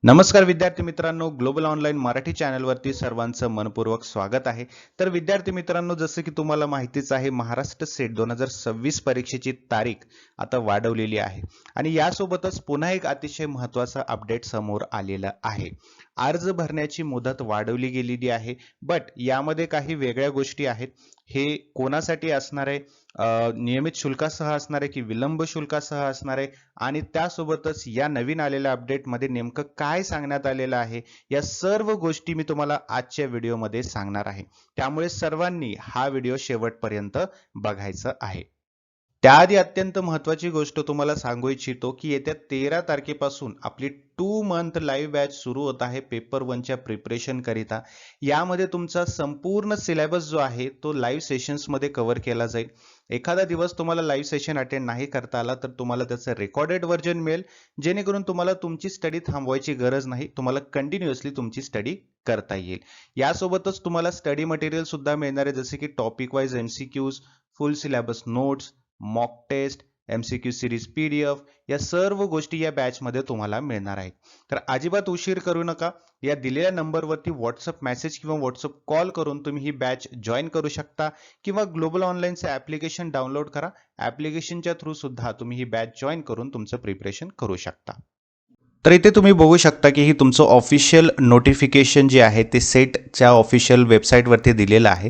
नमस्कार विद्यार्थी मित्रांनो, ग्लोबल ऑनलाईन मराठी चॅनलवरती सर्वांचं मनपूर्वक स्वागत आहे. तर विद्यार्थी मित्रांनो, जसं की तुम्हाला माहितीच आहे, महाराष्ट्र सेट 2026 परीक्षेची तारीख आता वाढवलेली आहे आणि यासोबतच पुन्हा एक अतिशय महत्त्वाचा अपडेट समोर आलेला आहे. अर्ज भरण्याची मुदत वाढवली गेलेली आहे, बट यामध्ये काही वेगळ्या गोष्टी आहेत. हे कोणासाठी असणार आहे? नियमित शुल्कासह असणार आहे की विलंब शुल्कासह असणार आहे? आणि त्यासोबतच या नवीन आलेल्या अपडेटमध्ये नेमकं काय सांगण्यात आलेलं आहे, या सर्व गोष्टी मी तुम्हाला आजच्या व्हिडिओमध्ये सांगणार आहे. त्यामुळे सर्वांनी हा व्हिडिओ शेवटपर्यंत बघायचा आहे. त्याआधी अत्यंत महत्त्वाची गोष्ट तुम्हाला सांगू इच्छितो की येत्या 13 तारखेपासून आपली 2 मंथ लाईव्ह बॅच सुरू होत आहे पेपर 1च्या प्रिपरेशन करिता. यामध्ये तुमचा संपूर्ण सिलेबस जो आहे तो लाईव्ह सेशन्समध्ये कव्हर केला जाईल. एखादा दिवस तुम्हाला लाईव्ह सेशन अटेंड नाही करता आला तर तुम्हाला त्याचं रेकॉर्डेड व्हर्जन मिळेल, जेणेकरून तुम्हाला तुमची स्टडी थांबवायची गरज नाही, तुम्हाला कंटिन्युअसली तुमची स्टडी करता येईल. यासोबतच तुम्हाला स्टडी मटेरियल सुद्धा मिळणार आहे, जसे की topic wise MCQs, full syllabus notes, mock test, MCQ series PDF, या सर्व गोष्टी या बॅच मध्ये तुम्हाला मिळणार आहेत. तर अजिबात उशीर करू नका. या दिलेल्या नंबरवरती व्हॉट्सअप मेसेज किंवा व्हॉट्सअप कॉल करून तुम्ही ही बॅच जॉईन करू शकता किंवा ग्लोबल ऑनलाईनचे ऍप्लिकेशन डाउनलोड करा. ऍप्लिकेशनच्या थ्रू सुद्धा तुम्ही ही बॅच जॉईन करून तुमचं प्रिपरेशन करू शकता. तर इथे तुम्ही बघू शकता की ही तुमचं ऑफिशियल नोटिफिकेशन जे आहे ते सेटच्या ऑफिशियल वेबसाईटवरती दिलेलं आहे.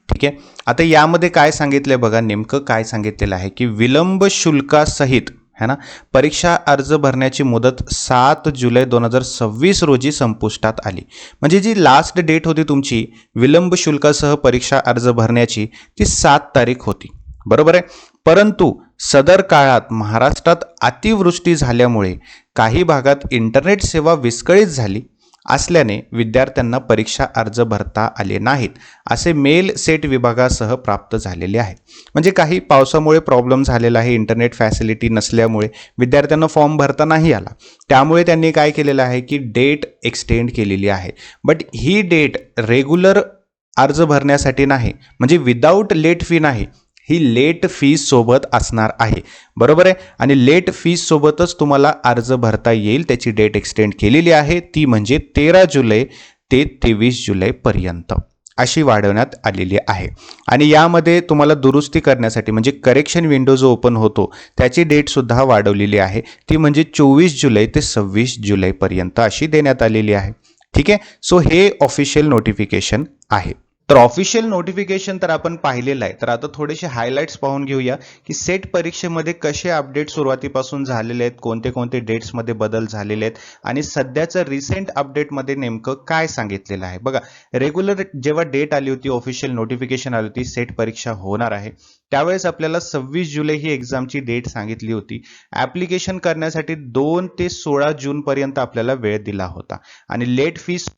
ठीक आहे. आता यामध्ये काय सांगितलंय बघा, नेमकं काय सांगितलेलं आहे की विलंब शुल्कासहित है ना परीक्षा अर्ज भरण्याची मुदत 7 जुलै 2026 रोजी संपुष्टात आली. म्हणजे जी लास्ट डेट होती तुमची विलंब शुल्कासह परीक्षा अर्ज भरण्याची, ती 7 तारीख होती, बरोबर आहे. परंतु सदर काळात महाराष्ट्रात अतिवृष्टी झाल्यामुळे काही भागात इंटरनेट सेवा विस्कळीत झाली असल्याने विद्यार्थ्यांना परीक्षा अर्ज भरता आले नाहीत, असे मेल सेट विभागासह प्राप्त झालेले आहे. म्हणजे काही पावसामुळे प्रॉब्लेम झालेला आहे, इंटरनेट फॅसिलिटी नसल्यामुळे विद्यार्थ्यांना फॉर्म भरता नाही आला. त्यामुळे त्यांनी काय केलेलं आहे की डेट एक्सटेंड केलेली आहे. बट ही डेट रेग्युलर अर्ज भरण्यासाठी नाही, म्हणजे विदाऊट लेट फी नाही, ही लेट फीस सोबत असणार आहे, बरोबर आहे. आणि लेट फीस सोबतच तुम्हाला अर्ज भरता येईल. त्याची डेट एक्सटेंड केलेली आहे, ती म्हणजे 13 जुलै ते 23 जुलै पर्यंत अशी वाढवण्यात आलेली आहे. आणि यामध्ये तुम्हाला दुरुस्ती करण्यासाठी म्हणजे करेक्शन विंडो जो ओपन होतो त्याची डेट सुद्धा वाढवलेली आहे, ती म्हणजे 24 जुलै ते 26 जुलै पर्यंत अशी देण्यात आलेली आहे. ठीक आहे. सो हे ऑफिशियल नोटिफिकेशन आहे. तर ऑफिशियल नोटिफिकेशन तर आपण पाहिलेलं आहे. तर आता थोडेसे हायलाइट्स पाहून घेऊया की सेट परीक्षेमध्ये कसे अपडेट सुरुवातीपासून झालेले आहेत, कोणते कोणते डेट्समध्ये बदल झालेले आहेत आणि सध्याचं रिसेंट अपडेटमध्ये नेमकं काय सांगितलेलं आहे. बघा, रेग्युलर जेव्हा डेट आली होती, ऑफिशियल नोटिफिकेशन आली होती सेट परीक्षा होणार आहे, त्यावेळेस आपल्याला 26 जुलै ही एक्झामची डेट सांगितली होती. ऍप्लिकेशन करण्यासाठी 2 ते 16 जून पर्यंत आपल्याला वेळ दिला होता आणि लेट फीस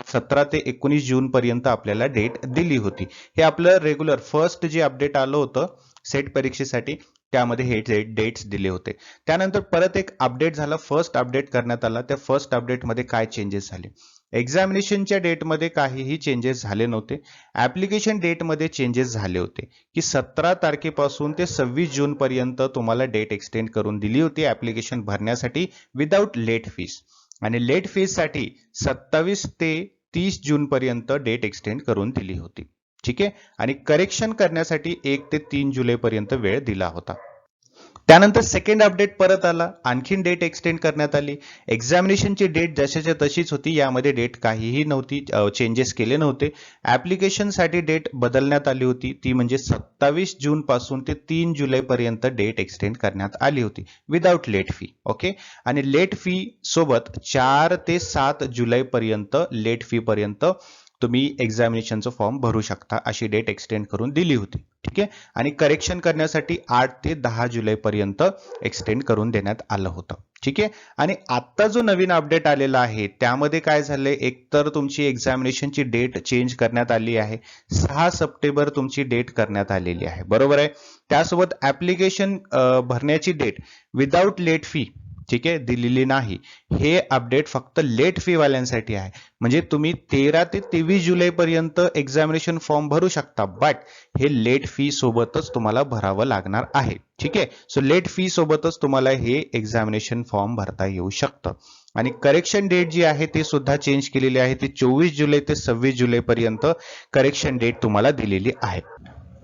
17 ते 19 जून पर्यंत आपल्याला डेट दिली होती. हे आपलं रेग्युलर फर्स्ट जे अपडेट आलं होतं सेट परीक्षेसाठी, त्यामध्ये हे डेट्स दिले होते. त्यानंतर परत एक अपडेट झाला, फर्स्ट अपडेट करण्यात आला. त्या फर्स्ट अपडेटमध्ये काय चेंजेस झाले? एक्झामिनेशनच्या डेटमध्ये काहीही चेंजेस झाले नव्हते. ऍप्लिकेशन डेटमध्ये चेंजेस झाले होते की 17 तारखेपासून ते 26 जून पर्यंत तुम्हाला डेट एक्सटेंड करून दिली होती ऍप्लिकेशन भरण्यासाठी विदाऊट लेट फीस. आणि लेट फीस साठी 27 ते 30 जून पर्यंत डेट एक्सटेंड करून दिली होती. ठीक आहे. आणि करेक्शन करण्यासाठी 1 ते 3 जुलै पर्यंत वेळ दिला होता. त्यानंतर सेकंड अपडेट परत आला, आणखीन डेट एक्सटेंड करण्यात आली. एक्झामिनेशनची डेट जशाच्या तशीच होती, यामध्ये डेट काहीही नव्हती, चेंजेस केले नव्हते. ऍप्लिकेशनसाठी डेट बदलण्यात आली होती, ती म्हणजे 27 जून पासून ते 3 जुलै पर्यंत डेट एक्सटेंड करण्यात आली होती विदाऊट लेट फी. ओके. आणि लेट फी सोबत 4 ते 7 जुलै पर्यंत लेट फी पर्यंत तुम्ही एक्झामिनेशनचा फॉर्म भरू शकता, अशी डेट एक्सटेंड करून दिली होती. ठीक आहे. आणि करेक्शन करण्यासाठी 8 ते 10 जुलै पर्यंत एक्सटेंड करून देण्यात आलं होतं. ठीक आहे. आणि आता जो नवीन अपडेट आलेला आहे त्यामध्ये काय झालंय, एकतर तुमची एक्झामिनेशनची डेट चेंज करण्यात आली आहे, 6 सप्टेंबर तुमची डेट करण्यात आलेली आहे, बरोबर आहे. त्यासोबत ऍप्लिकेशन भरण्याची डेट विदाऊट लेट फी, ठीक आहे, दिलेली नाही. हे अपडेट फक्त लेट फी वाल्यांसाठी आहे. म्हणजे तुम्ही 13 ते 23 जुलै पर्यंत एक्झामिनेशन फॉर्म भरू शकता, बट हे लेट फी सोबतच तुम्हाला भरावं लागणार आहे. ठीक आहे. सो लेट फी सोबतच तुम्हाला हे एक्झामिनेशन फॉर्म भरता येऊ शकतं. आणि करेक्शन डेट जी आहे ती सुद्धा चेंज केलेली आहे. ती 24 जुलै ते 26 जुलै पर्यंत करेक्शन डेट तुम्हाला दिलेली आहे.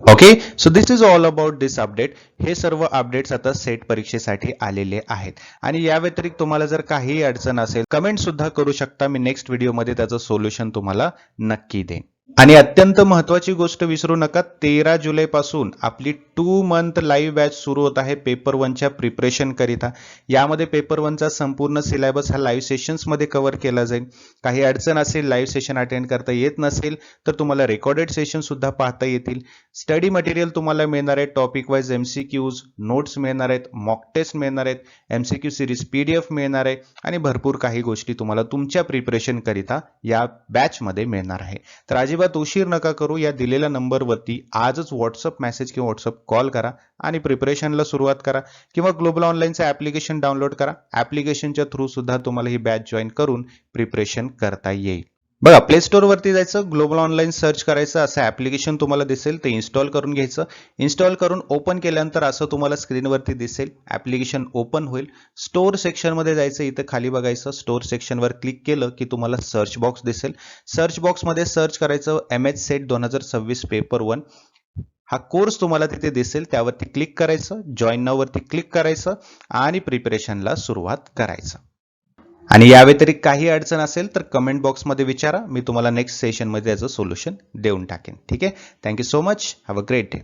Okay, so this is all about this update. हे सर्व अपडेट्स आता सेट परीक्षेसाठी आलेले आहेत. आणि या व्यतिरिक्त तुम्हाला जर काही अडचण असेल कमेंट सुद्धा करू शकता. मी नेक्स्ट व्हिडिओमध्ये त्याचं सोल्युशन तुम्हाला नक्की देईन. आणि अत्यंत महत्वाची गोष्ट विसरू नका, 13 जुलै पासून आपली 2 मंथ लाईव्ह बॅच सुरू होत आहे पेपर 1च्या प्रिपरेशन करिता. यामध्ये पेपर 1चा संपूर्ण सिलेबस हा लाईव्ह सेशन्स मध्ये कव्हर केला जाईल. काही अडचण असेल, लाईव्ह सेशन अटेंड करता येत नसेल तर तुम्हाला रेकॉर्डेड सेशन सुद्धा पाहता येतील. स्टडी मटेरियल तुम्हाला मिळणार आहे, टॉपिक वाईज एमसीक्यूज, नोट्स मिळणार आहेत, मॉक टेस्ट मिळणार आहेत, एमसीक्यू सिरीज पीडीएफ मिळणार आहे आणि भरपूर काही गोष्टी तुम्हाला तुमच्या प्रिपरेशन करिता या बॅच मध्ये मिळणार आहे. तर अजिबात उशीर नका करू. या दिलेल्या नंबरवरती आजच व्हॉट्सअप मेसेज किंवा व्हॉट्सअप कॉल करा आणि प्रिपरेशनला सुरुवात करा. किंवा ग्लोबल ऑनलाईनचं ऍप्लिकेशन डाउनलोड करा. ऍप्लिकेशनच्या थ्रू सुद्धा तुम्हाला ही बॅच जॉईन करून प्रिपरेशन करता येईल. बघा, प्ले स्टोर वरती जायचं, ग्लोबल ऑनलाईन सर्च करायचं, असं ऍप्लिकेशन तुम्हाला दिसेल, ते इन्स्टॉल करून घ्यायचं. इन्स्टॉल करून ओपन केल्यानंतर असं तुम्हाला स्क्रीनवरती दिसेल, ऍप्लिकेशन ओपन होईल. स्टोर सेक्शन मध्ये जायचं, इथे खाली बघायचं, स्टोर सेक्शनवर क्लिक केलं की तुम्हाला सर्च बॉक्स दिसेल. सर्च बॉक्स मध्ये सर्च करायचं एमएच सेट 2026 पेपर 1. हा कोर्स तुम्हाला तिथे दिसेल, त्यावरती क्लिक करायचं, जॉईन नाव वरती क्लिक करायचं आणि प्रिपरेशनला सुरुवात करायचं. आणि या व्यतिरिक्त काही अडचण असेल तर कमेंट बॉक्समध्ये विचारा, मी तुम्हाला नेक्स्ट सेशनमध्ये याचं सोल्युशन देऊन टाकेन. ठीक आहे, thank you so much, have a great day.